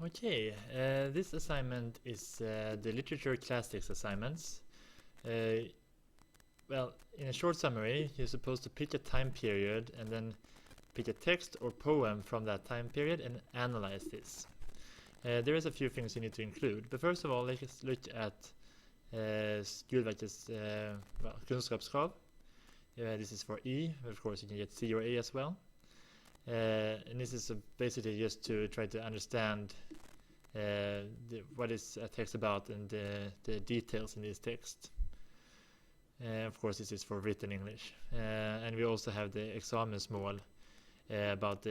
Okay, this assignment is the literature classics assignments. Well, in a short summary, you're supposed to pick a time period and then pick a text or poem from that time period and analyze this. There is a few things you need to include, but first of all, let's look at Skolverkets kunskapskrav. This is for E, of course you can get C or A as well. And this is basically just to try to understand what is a text about and the details in this text. Of course, this is for written English. And we also have the examensmål about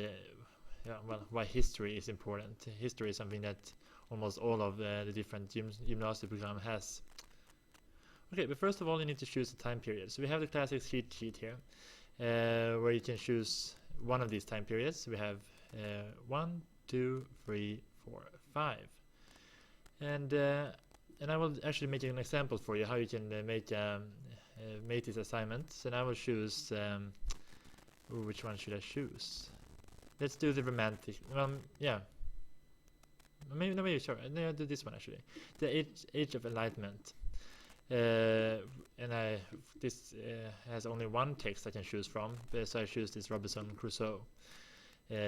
why history is important. History is something that almost all of the different gymnasieprogram has. Okay, but first of all, you need to choose a time period. So we have the classic cheat sheet here, where you can choose one of these time periods. We have 1, 2, 3, 4, 5, and I will actually make an example for you how you can make this assignment. So now I will choose. Which one should I choose? Let's do the romantic. Yeah. Maybe sure. No, I'll do this one actually. The Age of Enlightenment. And this has only one text I can choose from, so I choose this Robinson Crusoe,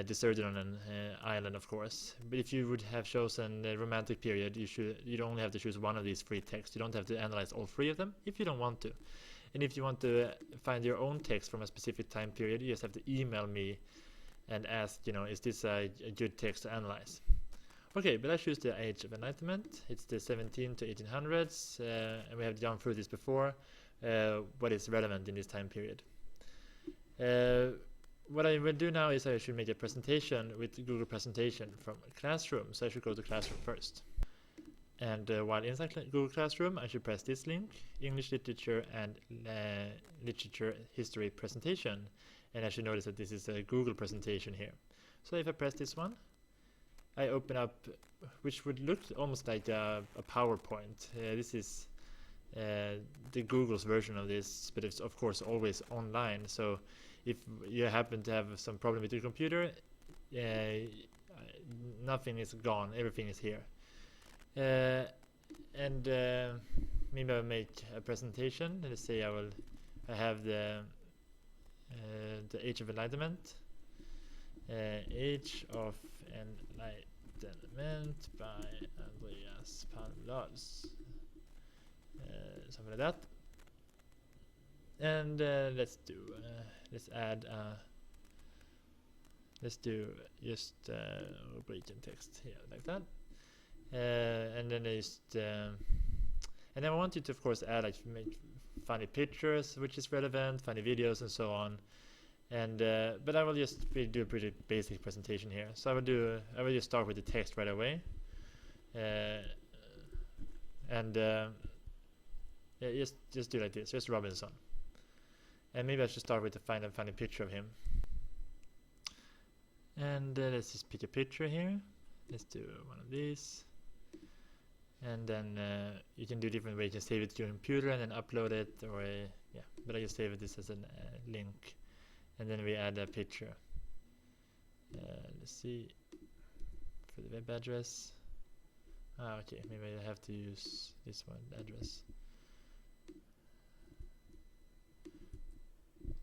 deserted on an island, of course. But if you would have chosen the romantic period, you'd only have to choose one of these three texts. You don't have to analyze all three of them if you don't want to. And if you want to find your own text from a specific time period, you just have to email me and ask, is this a good text to analyze? Okay, but I choose the Age of Enlightenment. It's the 17 to 1800s, and we have gone through this before. What is relevant in this time period? What I will do now is I should make a presentation with Google Presentation from Classroom. So I should go to Classroom first. And while inside Google Classroom, I should press this link, English Literature and Literature History Presentation. And I should notice that this is a Google presentation here. So if I press this one, I open up, which would look almost like a PowerPoint. This is the Google's version of this, but it's of course always online. So if you happen to have some problem with your computer, nothing is gone, everything is here. And maybe I'll make a presentation. Let's say I have the Age of Enlightenment. Age of Enlightenment by Andreas Palmblad. Something like that. And let's do just rubriken text here like that. And then and then I want you to of course add make funny pictures which is relevant, funny videos and so on. And but I will just do a pretty basic presentation here. So I will just start with the text right away. Yeah, just do like this, just Robinson. And maybe I should start with find a funny picture of him. And let's just pick a picture here. Let's do one of these. And then you can do different ways. You can save it to your computer and then upload it, or yeah. But I just save this as a link, and then we add a picture. Let's see for the web address. Okay, maybe I have to use this one address.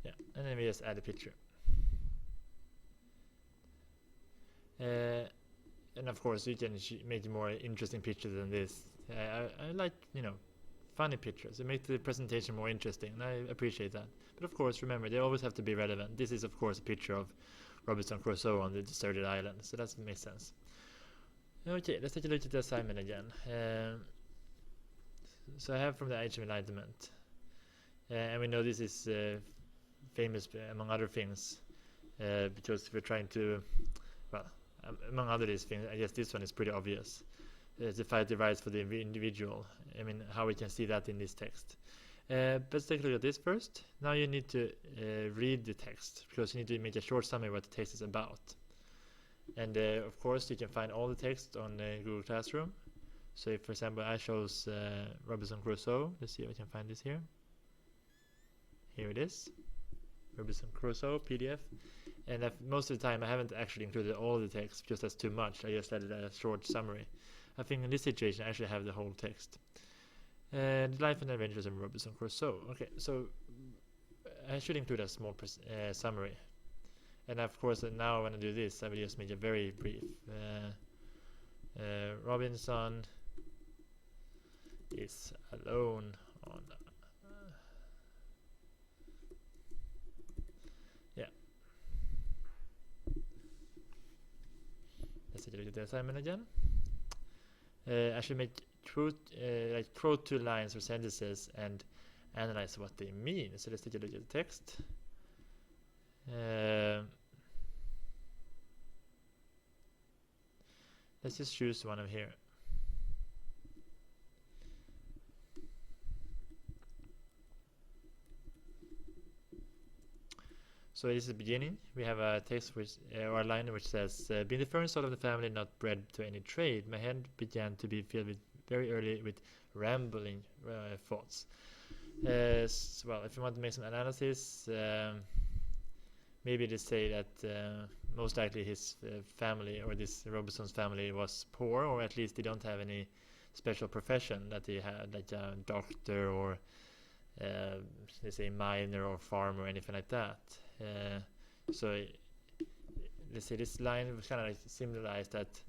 Yeah, and then we just add a picture. And of course, you can make more interesting pictures than this. I like, funny pictures. It makes the presentation more interesting, and I appreciate that. But of course, remember, they always have to be relevant. This is, of course, a picture of Robinson Crusoe on the deserted island, so that makes sense. Okay, let's take a look at the assignment again. So I have from the Age of Enlightenment. And we know this is famous, among other things, because we're trying to, among other things, I guess this one is pretty obvious. To fight the rights for the individual. I mean, how we can see that in this text. But let's take a look at this first. Now you need to read the text, because you need to make a short summary of what the text is about. And of course, you can find all the text on Google Classroom. So if, for example, I chose Robinson Crusoe, let's see if I can find this here. Here it is, Robinson Crusoe PDF. And most of the time I haven't actually included all the text because that's too much. I just added a short summary. I think in this situation I actually have the whole text. The life and adventures of Robinson Crusoe. Okay, so I should include a small summary. And of course now when I do this I will just make it very brief. Robinson is alone on let's take a look at the assignment again. I should make quote 2 lines or sentences and analyze what they mean. So let's take a look at the text. Let's just choose one of here. So this is the beginning. We have a text which, or a line which says, being the first son of the family not bred to any trade, my head began to be filled with very early with rambling thoughts. Well, if you want to make some analysis, maybe they say that most likely his family, or this Robinson's family, was poor, or at least they don't have any special profession that they had, like a doctor or they say miner or farmer or anything like that. So let's say this line was kind of like symbolized that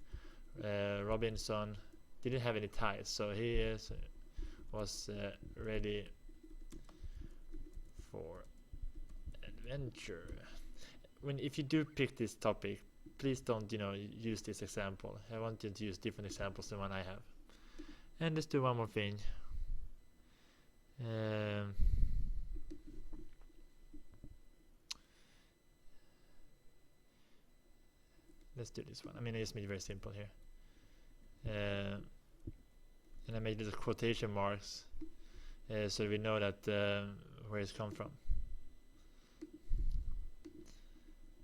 Robinson didn't have any ties, so he was ready for adventure. If you do pick this topic, please don't use this example. I want you to use different examples than one I have. And let's do one more thing. Let's do this one. I just made it very simple here. And I made little quotation marks so we know that where it's come from.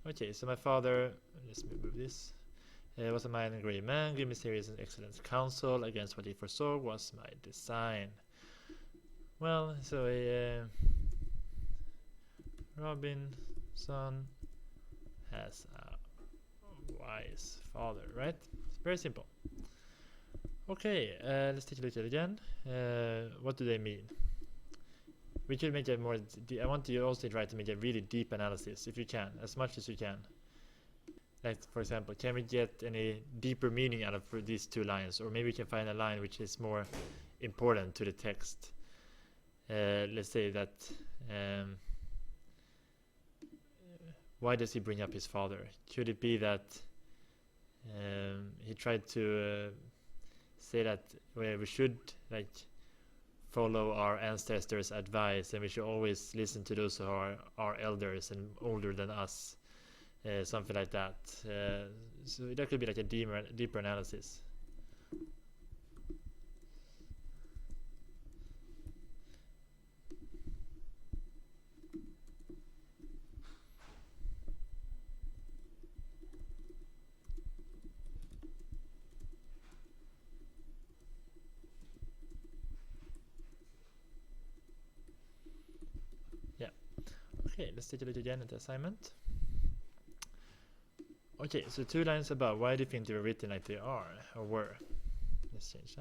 Okay, so my father, let's move this, was a mild and grave man, gave me serious and excellent counsel. Against what he foresaw was my design. Well, so Robinson has a wise father, right? It's very simple. Okay, let's take a look at it again. What do they mean? We could make a more. I want you also try to make a really deep analysis, if you can, as much as you can. Like, for example, can we get any deeper meaning out of these 2 lines, or maybe we can find a line which is more important to the text. Let's say that. Why does he bring up his father? Could it be that he tried to say that we should follow our ancestors' advice, and we should always listen to those who are our elders and older than us, something like that. So that could be like a deeper analysis. Okay, let's take a look again at the assignment. Okay, so 2 lines above. Why do you think they were written like they are, or were? Let's change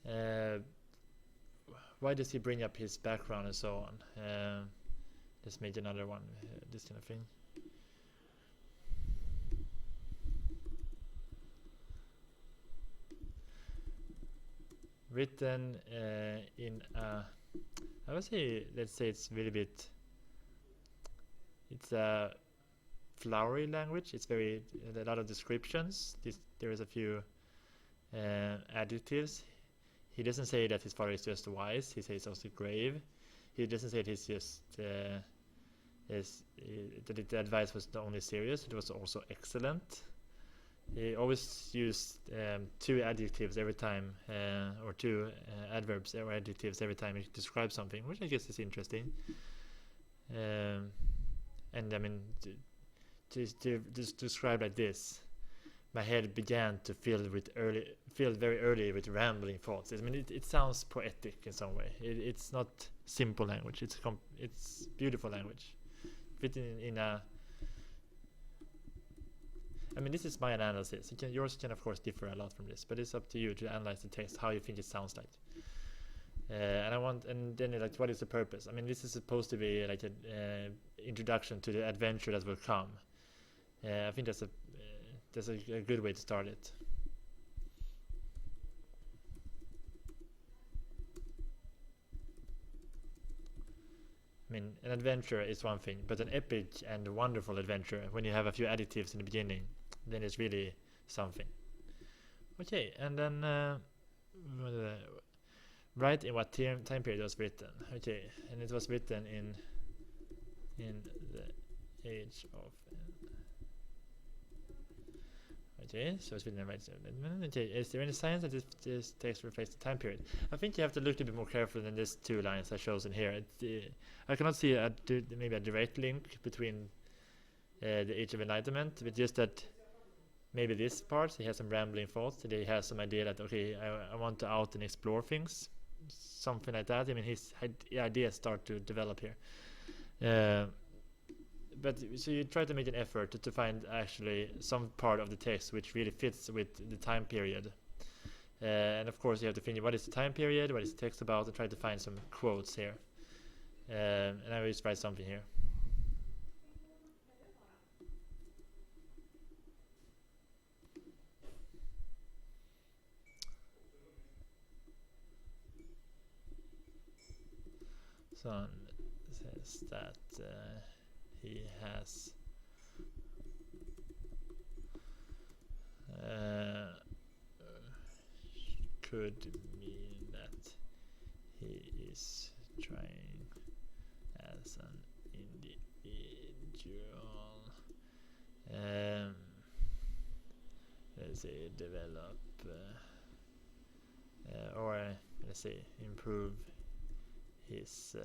that. Why does he bring up his background and so on? Let's make another one, this kind of thing. Written in a, I would say, let's say it's a little bit, it's a flowery language. It's a lot of descriptions. There is a few adjectives. He doesn't say that his father is just wise. He says also grave. He doesn't say that he's just that the advice was not only serious, it was also excellent. He always used 2 adjectives every time, or 2 adverbs or adjectives every time he describes something, which I guess is interesting. And to describe like this, my head began to fill very early with rambling thoughts. It sounds poetic in some way. It's not simple language. It's beautiful language, written in a. I mean, this is my analysis. Yours can of course differ a lot from this, but it's up to you to analyze the text, how you think it sounds like. And then like, what is the purpose? I mean, this is supposed to be like an introduction to the adventure that will come. I think that's a good way to start it. I mean, an adventure is one thing, but an epic and wonderful adventure, when you have a few adjectives in the beginning, then it's really something. Okay, and then write in what time period it was written. Okay, and it was written in the age of. Okay, so it's written right. Okay, is there any signs that this text reflects the time period? I think you have to look a bit more carefully than these two lines I chosen here. I cannot see maybe a direct link between the Age of Enlightenment, but just that maybe this part, he has some rambling thoughts, that he has some idea that, okay, I want to out and explore things, something like that. I mean, his ideas start to develop here. But so you try to make an effort to find actually some part of the text which really fits with the time period. And of course you have to think, what is the time period, what is the text about, and try to find some quotes here. And I will just write something here. Son says that he has could mean that he is trying as an individual. Let's say develop or let's say improve his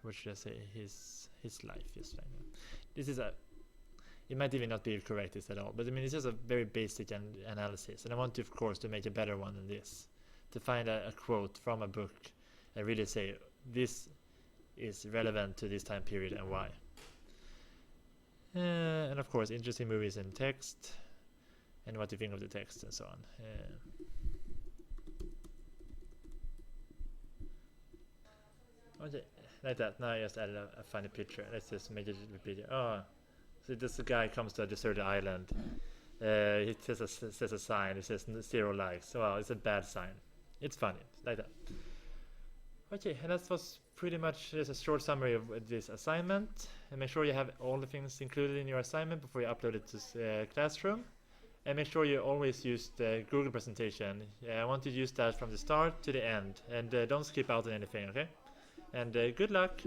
what should I say, his life. Yes, right now. This is it might even not be correct this at all, but I mean, it's just a very basic analysis, and I want to, of course, to make a better one than this, to find a quote from a book and really say this is relevant to this time period and why. And of course, interesting movies and text, and what you think of the text and so on. Okay, like that. Now I just added a funny picture. Let's just make it a bit. Oh, so this guy comes to a deserted island. He says a sign. It says 0 likes. Well, it's a bad sign. It's funny, like that. Okay, and that was pretty much just a short summary of this assignment. And make sure you have all the things included in your assignment before you upload it to Classroom. And make sure you always use the Google presentation. I want you to use that from the start to the end. And don't skip out on anything, okay? And good luck!